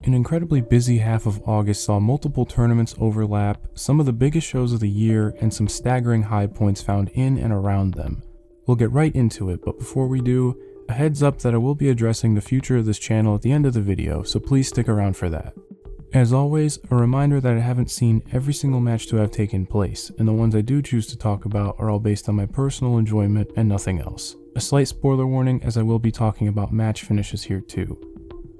An incredibly busy half of August saw multiple tournaments overlap, some of the biggest shows of the year, and some staggering high points found in and around them. We'll get right into it, but before we do, a heads up that I will be addressing the future of this channel at the end of the video, so please stick around for that. As always, a reminder that I haven't seen every single match to have taken place, and the ones I do choose to talk about are all based on my personal enjoyment and nothing else. A slight spoiler warning, as I will be talking about match finishes here too.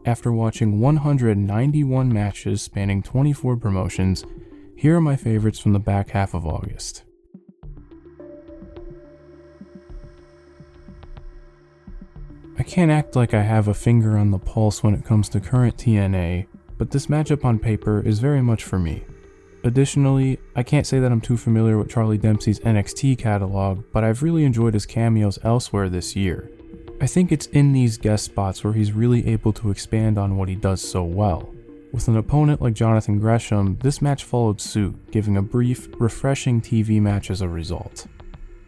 After watching 191 matches spanning 24 promotions, here are my favorites from the back half of August. I can't act like I have a finger on the pulse when it comes to current TNA, but this matchup on paper is very much for me. Additionally, I can't say that I'm too familiar with Charlie Dempsey's NXT catalog, but I've really enjoyed his cameos elsewhere this year. I think it's in these guest spots where he's really able to expand on what he does so well. With an opponent like Jonathan Gresham, this match followed suit, giving a brief, refreshing TV match as a result.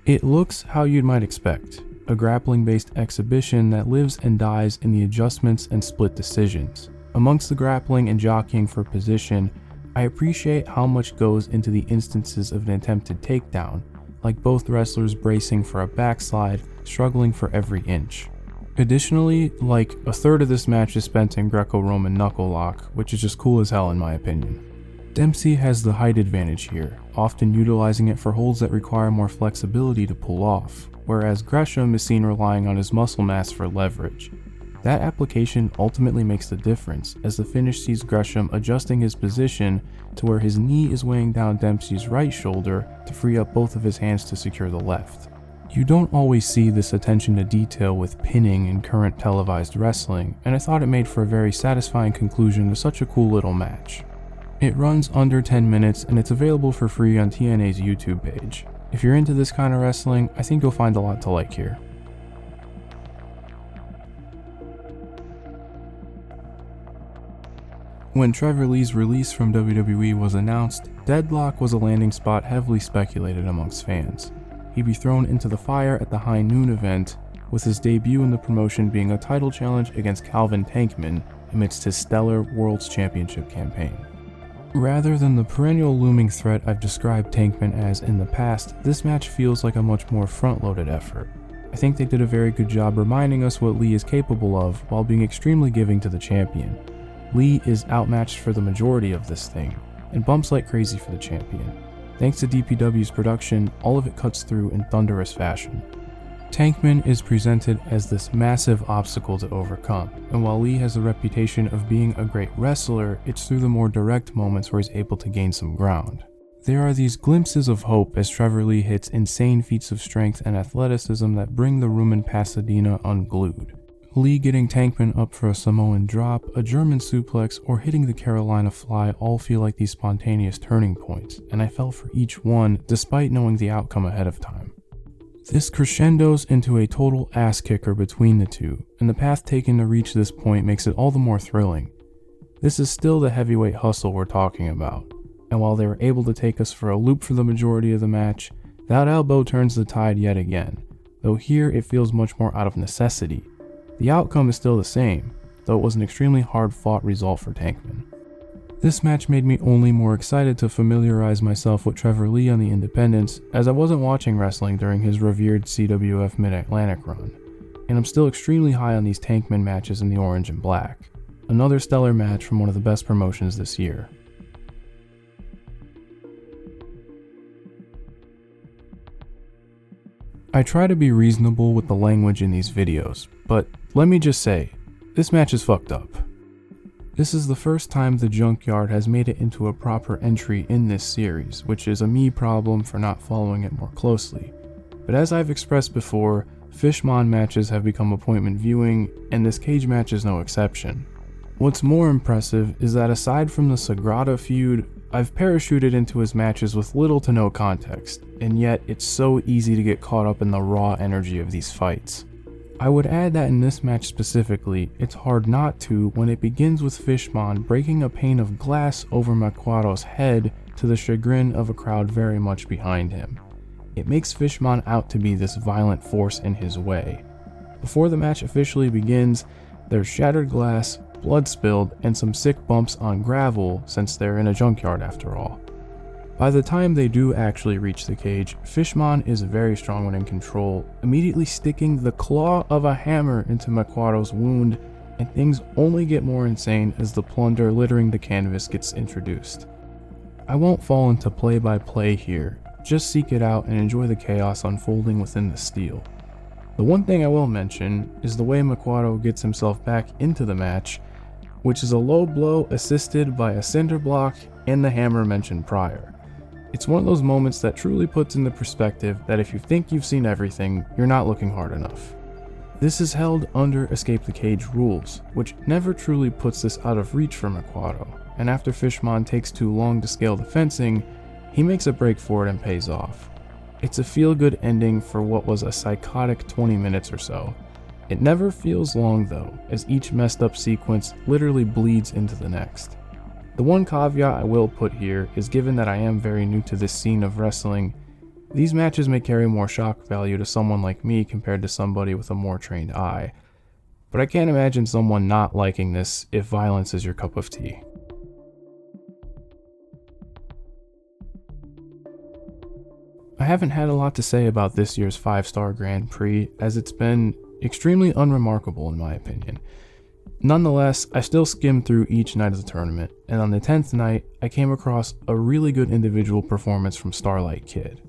It looks how you might expect, a grappling-based exhibition that lives and dies in the adjustments and split decisions. Amongst the grappling and jockeying for position, I appreciate how much goes into the instances of an attempted takedown, like both wrestlers bracing for a backslide, struggling for every inch. Additionally, like a third of this match is spent in Greco-Roman knuckle lock, which is just cool as hell in my opinion. Dempsey has the height advantage here, often utilizing it for holds that require more flexibility to pull off, whereas Gresham is seen relying on his muscle mass for leverage. That application ultimately makes the difference, as the finish sees Gresham adjusting his position to where his knee is weighing down Dempsey's right shoulder to free up both of his hands to secure the left. You don't always see this attention to detail with pinning in current televised wrestling, and I thought it made for a very satisfying conclusion to such a cool little match. It runs under 10 minutes and it's available for free on TNA's YouTube page. If you're into this kind of wrestling, I think you'll find a lot to like here. When Trevor Lee's release from WWE was announced, Deadlock was a landing spot heavily speculated amongst fans. He'd be thrown into the fire at the High Noon event, with his debut in the promotion being a title challenge against Calvin Tankman amidst his stellar World's Championship campaign. Rather than the perennial looming threat I've described Tankman as in the past, this match feels like a much more front-loaded effort. I think they did a very good job reminding us what Lee is capable of while being extremely giving to the champion. Lee is outmatched for the majority of this thing, and bumps like crazy for the champion. Thanks to DPW's production, all of it cuts through in thunderous fashion. Tankman is presented as this massive obstacle to overcome, and while Lee has a reputation of being a great wrestler, it's through the more direct moments where he's able to gain some ground. There are these glimpses of hope as Trevor Lee hits insane feats of strength and athleticism that bring the room in Pasadena unglued. Lee getting Tankman up for a Samoan drop, a German suplex, or hitting the Carolina Fly all feel like these spontaneous turning points, and I fell for each one despite knowing the outcome ahead of time. This crescendos into a total ass kicker between the two, and the path taken to reach this point makes it all the more thrilling. This is still the heavyweight hustle we're talking about, and while they were able to take us for a loop for the majority of the match, that elbow turns the tide yet again, though here it feels much more out of necessity. The outcome is still the same, though it was an extremely hard-fought result for Tankman. This match made me only more excited to familiarize myself with Trevor Lee on the independents, as I wasn't watching wrestling during his revered CWF Mid-Atlantic run, and I'm still extremely high on these Tankman matches in the orange and black. Another stellar match from one of the best promotions this year. I try to be reasonable with the language in these videos, but let me just say, this match is fucked up. This is the first time the Junkyard has made it into a proper entry in this series, which is a me problem for not following it more closely. But as I've expressed before, Fishman matches have become appointment viewing, and this cage match is no exception. What's more impressive is that aside from the Sagrada feud, I've parachuted into his matches with little to no context, and yet it's so easy to get caught up in the raw energy of these fights. I would add that in this match specifically, it's hard not to when it begins with Fishman breaking a pane of glass over Macuarro's head to the chagrin of a crowd very much behind him. It makes Fishman out to be this violent force in his way. Before the match officially begins, there's shattered glass, blood spilled, and some sick bumps on gravel since they're in a junkyard after all. By the time they do actually reach the cage, Fishman is very strong when in control, immediately sticking the claw of a hammer into Macuarro's wound, and things only get more insane as the plunder littering the canvas gets introduced. I won't fall into play-by-play here, just seek it out and enjoy the chaos unfolding within the steel. The one thing I will mention is the way Macuarro gets himself back into the match, which is a low blow assisted by a cinder block and the hammer mentioned prior. It's one of those moments that truly puts into perspective that if you think you've seen everything, you're not looking hard enough. This is held under Escape the Cage rules, which never truly puts this out of reach for Macuarro, and after Fishman takes too long to scale the fencing, he makes a break for it and pays off. It's a feel-good ending for what was a psychotic 20 minutes or so. It never feels long though, as each messed up sequence literally bleeds into the next. The one caveat I will put here is, given that I am very new to this scene of wrestling, these matches may carry more shock value to someone like me compared to somebody with a more trained eye, but I can't imagine someone not liking this if violence is your cup of tea. I haven't had a lot to say about this year's 5-star Grand Prix, as it's been extremely unremarkable in my opinion. Nonetheless, I still skimmed through each night of the tournament, and on the 10th night, I came across a really good individual performance from Starlight Kid.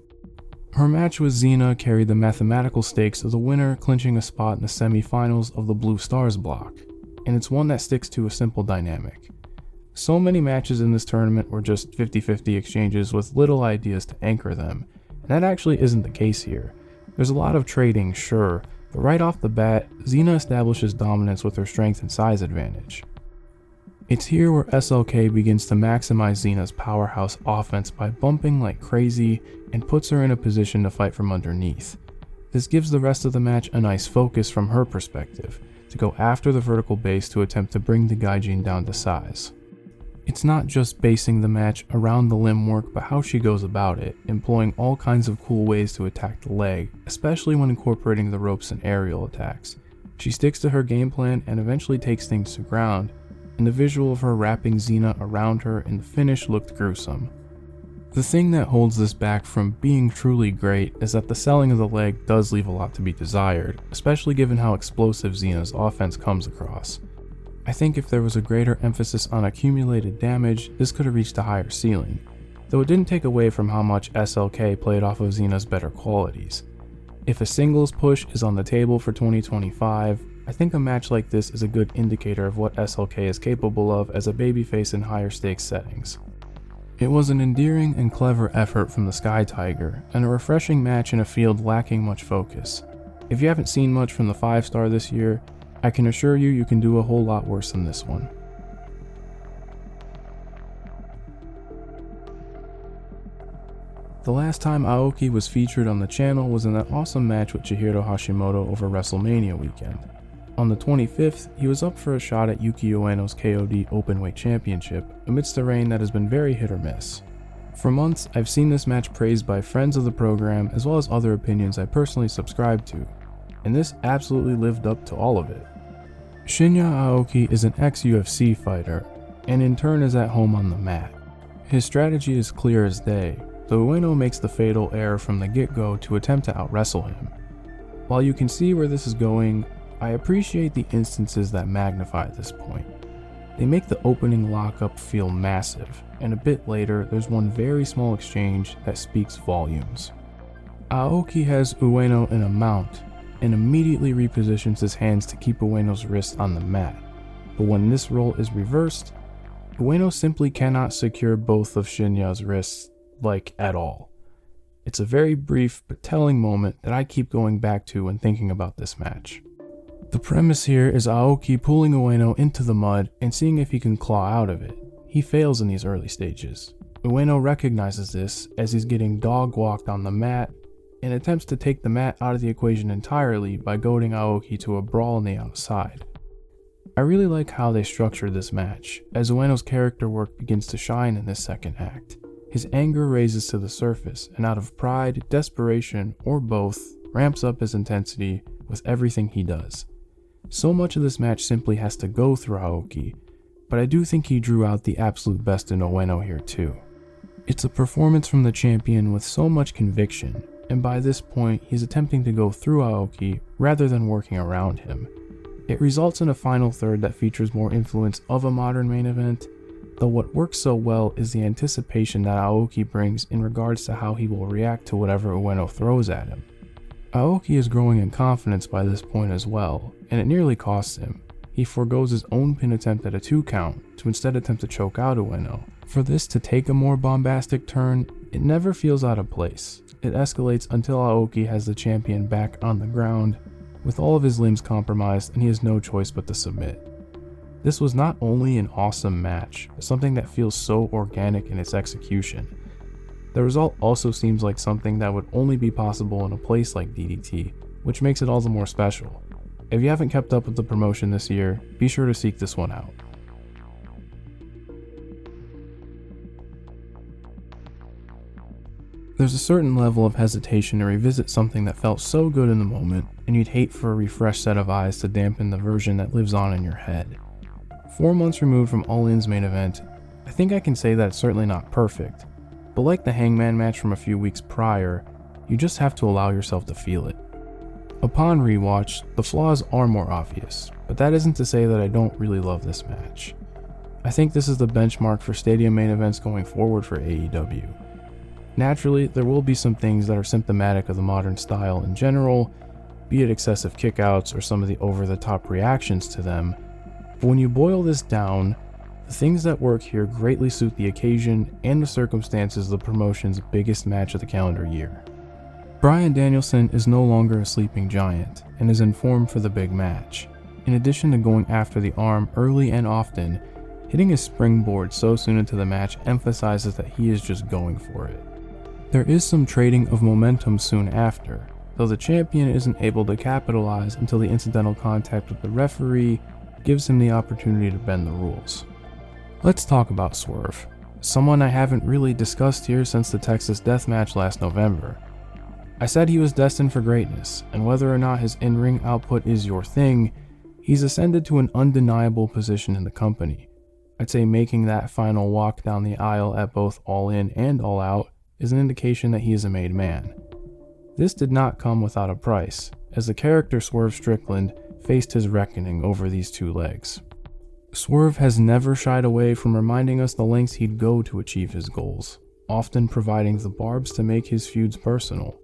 Her match with Xena carried the mathematical stakes of the winner clinching a spot in the semi-finals of the Blue Stars block, and it's one that sticks to a simple dynamic. So many matches in this tournament were just 50-50 exchanges with little ideas to anchor them, and that actually isn't the case here. There's a lot of trading, sure, but right off the bat, Xena establishes dominance with her strength and size advantage. It's here where SLK begins to maximize Xena's powerhouse offense by bumping like crazy and puts her in a position to fight from underneath. This gives the rest of the match a nice focus from her perspective, to go after the vertical base to attempt to bring the Gaijin down to size. It's not just basing the match around the limb work, but how she goes about it, employing all kinds of cool ways to attack the leg, especially when incorporating the ropes and aerial attacks. She sticks to her game plan and eventually takes things to ground, and the visual of her wrapping Xena around her in the finish looked gruesome. The thing that holds this back from being truly great is that the selling of the leg does leave a lot to be desired, especially given how explosive Xena's offense comes across. I think if there was a greater emphasis on accumulated damage, this could have reached a higher ceiling, though it didn't take away from how much SLK played off of Xena's better qualities. If a singles push is on the table for 2025, I think a match like this is a good indicator of what SLK is capable of as a babyface in higher stakes settings. It was an endearing and clever effort from the Sky Tiger, and a refreshing match in a field lacking much focus. If you haven't seen much from the 5-star this year, I can assure you you can do a whole lot worse than this one. The last time Aoki was featured on the channel was in that awesome match with Chihiro Hashimoto over WrestleMania weekend. On the 25th, he was up for a shot at Yuki Ueno's KOD Openweight Championship, amidst a reign that has been very hit or miss. For months, I've seen this match praised by friends of the program as well as other opinions I personally subscribe to, and this absolutely lived up to all of it. Shinya Aoki is an ex-UFC fighter, and in turn is at home on the mat. His strategy is clear as day, though Ueno makes the fatal error from the get-go to attempt to out-wrestle him. While you can see where this is going, I appreciate the instances that magnify this point. They make the opening lockup feel massive, and a bit later there's one very small exchange that speaks volumes. Aoki has Ueno in a mount, and immediately repositions his hands to keep Ueno's wrist on the mat, but when this role is reversed, Ueno simply cannot secure both of Shinya's wrists, at all. It's a very brief but telling moment that I keep going back to when thinking about this match. The premise here is Aoki pulling Ueno into the mud and seeing if he can claw out of it. He fails in these early stages. Ueno recognizes this as he's getting dog-walked on the mat and attempts to take the mat out of the equation entirely by goading Aoki to a brawl on the outside. I really like how they structured this match, as Ueno's character work begins to shine in this second act. His anger raises to the surface, and out of pride, desperation, or both, ramps up his intensity with everything he does. So much of this match simply has to go through Aoki, but I do think he drew out the absolute best in Ueno here too. It's a performance from the champion with so much conviction, and by this point he's attempting to go through Aoki rather than working around him. It results in a final third that features more influence of a modern main event, though what works so well is the anticipation that Aoki brings in regards to how he will react to whatever Ueno throws at him. Aoki is growing in confidence by this point as well, and it nearly costs him. He forgoes his own pin attempt at a 2 count to instead attempt to choke out Ueno. For this to take a more bombastic turn, it never feels out of place. It escalates until Aoki has the champion back on the ground, with all of his limbs compromised, and he has no choice but to submit. This was not only an awesome match, but something that feels so organic in its execution. The result also seems like something that would only be possible in a place like DDT, which makes it all the more special. If you haven't kept up with the promotion this year, be sure to seek this one out. There's a certain level of hesitation to revisit something that felt so good in the moment, and you'd hate for a refreshed set of eyes to dampen the version that lives on in your head. 4 months removed from All In's main event, I think I can say that it's certainly not perfect, but like the Hangman match from a few weeks prior, you just have to allow yourself to feel it. Upon rewatch, the flaws are more obvious, but that isn't to say that I don't really love this match. I think this is the benchmark for stadium main events going forward for AEW. Naturally, there will be some things that are symptomatic of the modern style in general, be it excessive kickouts or some of the over-the-top reactions to them, but when you boil this down, the things that work here greatly suit the occasion and the circumstances of the promotion's biggest match of the calendar year. Bryan Danielson is no longer a sleeping giant and is in form for the big match. In addition to going after the arm early and often, hitting his springboard so soon into the match emphasizes that he is just going for it. There is some trading of momentum soon after, though the champion isn't able to capitalize until the incidental contact with the referee gives him the opportunity to bend the rules. Let's talk about Swerve, someone I haven't really discussed here since the Texas Death Match last November. I said he was destined for greatness, and whether or not his in-ring output is your thing, he's ascended to an undeniable position in the company. I'd say making that final walk down the aisle at both All In and All Out is an indication that he is a made man. This did not come without a price, as the character Swerve Strickland faced his reckoning over these 2 legs. Swerve has never shied away from reminding us the lengths he'd go to achieve his goals, often providing the barbs to make his feuds personal.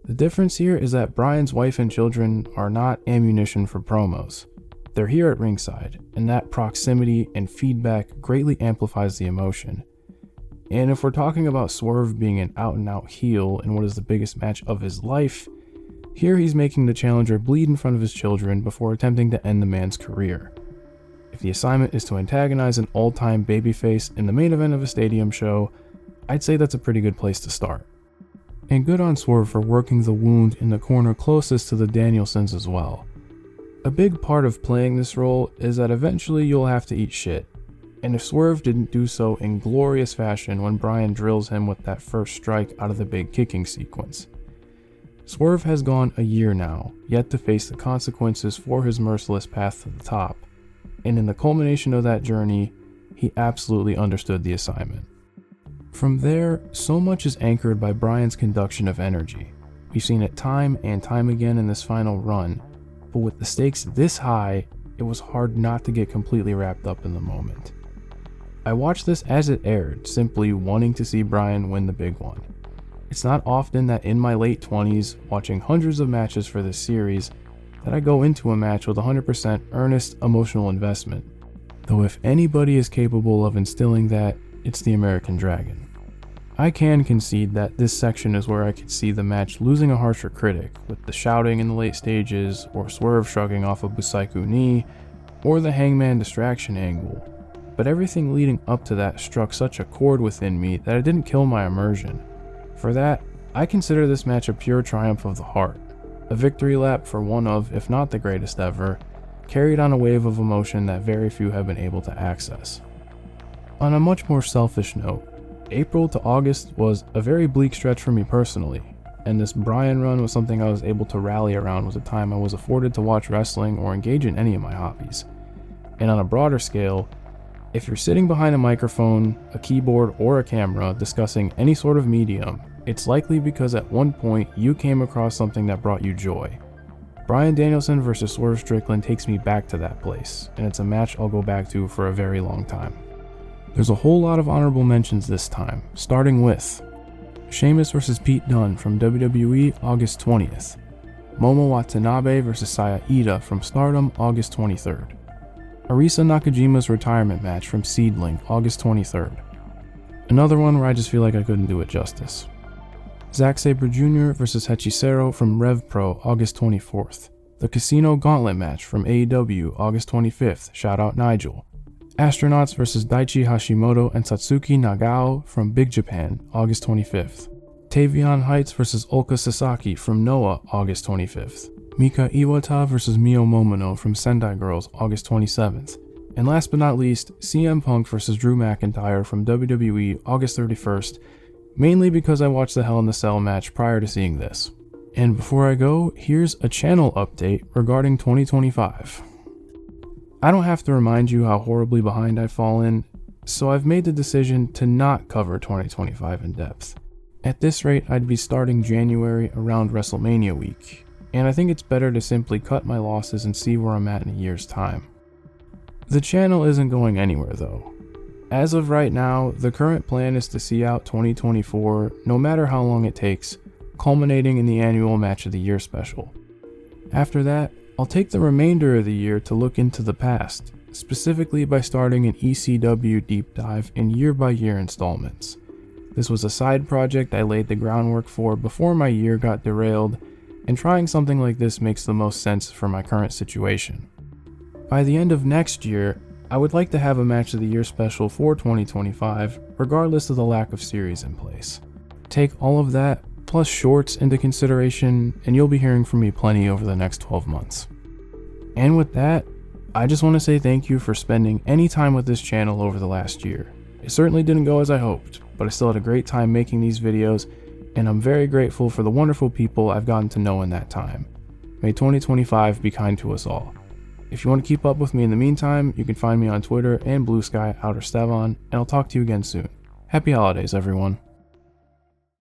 The difference here is that Bryan's wife and children are not ammunition for promos. They're here at ringside, and that proximity and feedback greatly amplifies the emotion. And if we're talking about Swerve being an out-and-out heel in what is the biggest match of his life, here he's making the challenger bleed in front of his children before attempting to end the man's career. If the assignment is to antagonize an all-time babyface in the main event of a stadium show, I'd say that's a pretty good place to start. And good on Swerve for working the wound in the corner closest to the Danielsons as well. A big part of playing this role is that eventually you'll have to eat shit. And if Swerve didn't do so in glorious fashion when Bryan drills him with that first strike out of the big kicking sequence. Swerve has gone a year now, yet to face the consequences for his merciless path to the top. And in the culmination of that journey, he absolutely understood the assignment. From there, so much is anchored by Bryan's conduction of energy. We've seen it time and time again in this final run, but with the stakes this high, it was hard not to get completely wrapped up in the moment. I watched this as it aired, simply wanting to see Bryan win the big one. It's not often that in my late 20s, watching hundreds of matches for this series, that I go into a match with 100% earnest emotional investment. Though if anybody is capable of instilling that, it's the American Dragon. I can concede that this section is where I could see the match losing a harsher critic, with the shouting in the late stages, or Swerve shrugging off a Busaiku knee, or the Hangman distraction angle. But everything leading up to that struck such a chord within me that it didn't kill my immersion. For that, I consider this match a pure triumph of the heart, a victory lap for one of, if not the greatest ever, carried on a wave of emotion that very few have been able to access. On a much more selfish note, April to August was a very bleak stretch for me personally. and this Bryan run was something I was able to rally around with the time I was afforded to watch wrestling or engage in any of my hobbies. And on a broader scale, if you're sitting behind a microphone, a keyboard, or a camera discussing any sort of medium, it's likely because at one point you came across something that brought you joy. Bryan Danielson versus Swerve Strickland takes me back to that place, and it's a match I'll go back to for a very long time. There's a whole lot of honorable mentions this time, starting with Sheamus vs. Pete Dunne from WWE August 20th, Momo Watanabe vs. Saya Iida from Stardom August 23rd, Arisa Nakajima's retirement match from Seedling August 23rd, another one where I just feel like I couldn't do it justice, Zack Sabre Jr. vs. Hechicero from Rev Pro August 24th, the Casino Gauntlet match from AEW August 25th, shout out Nigel, Astronauts vs. Daichi Hashimoto and Satsuki Nagao from Big Japan, August 25th. Tavion Heights vs. Ulka Sasaki from Noah, August 25th. Mika Iwata vs. Mio Momono from Sendai Girls, August 27th. And last but not least, CM Punk vs. Drew McIntyre from WWE, August 31st, mainly because I watched the Hell in a Cell match prior to seeing this. And before I go, here's a channel update regarding 2025. I don't have to remind you how horribly behind I've fallen, so I've made the decision to not cover 2025 in depth. At this rate, I'd be starting January around WrestleMania week, and I think it's better to simply cut my losses and see where I'm at in a year's time. The channel isn't going anywhere though. As of right now, the current plan is to see out 2024 no matter how long it takes, culminating in the annual Match of the Year special. After that, I'll take the remainder of the year to look into the past, specifically by starting an ECW deep dive in year-by-year installments. This was a side project I laid the groundwork for before my year got derailed, and trying something like this makes the most sense for my current situation. By the end of next year, I would like to have a Match of the Year special for 2025, regardless of the lack of series in place. Take all of that, plus shorts into consideration, and you'll be hearing from me plenty over the next 12 months. And with that, I just want to say thank you for spending any time with this channel over the last year. It certainly didn't go as I hoped, but I still had a great time making these videos, and I'm very grateful for the wonderful people I've gotten to know in that time. May 2025 be kind to us all. If you want to keep up with me in the meantime, you can find me on Twitter and Blue Sky _Stevan, and I'll talk to you again soon. Happy holidays, everyone.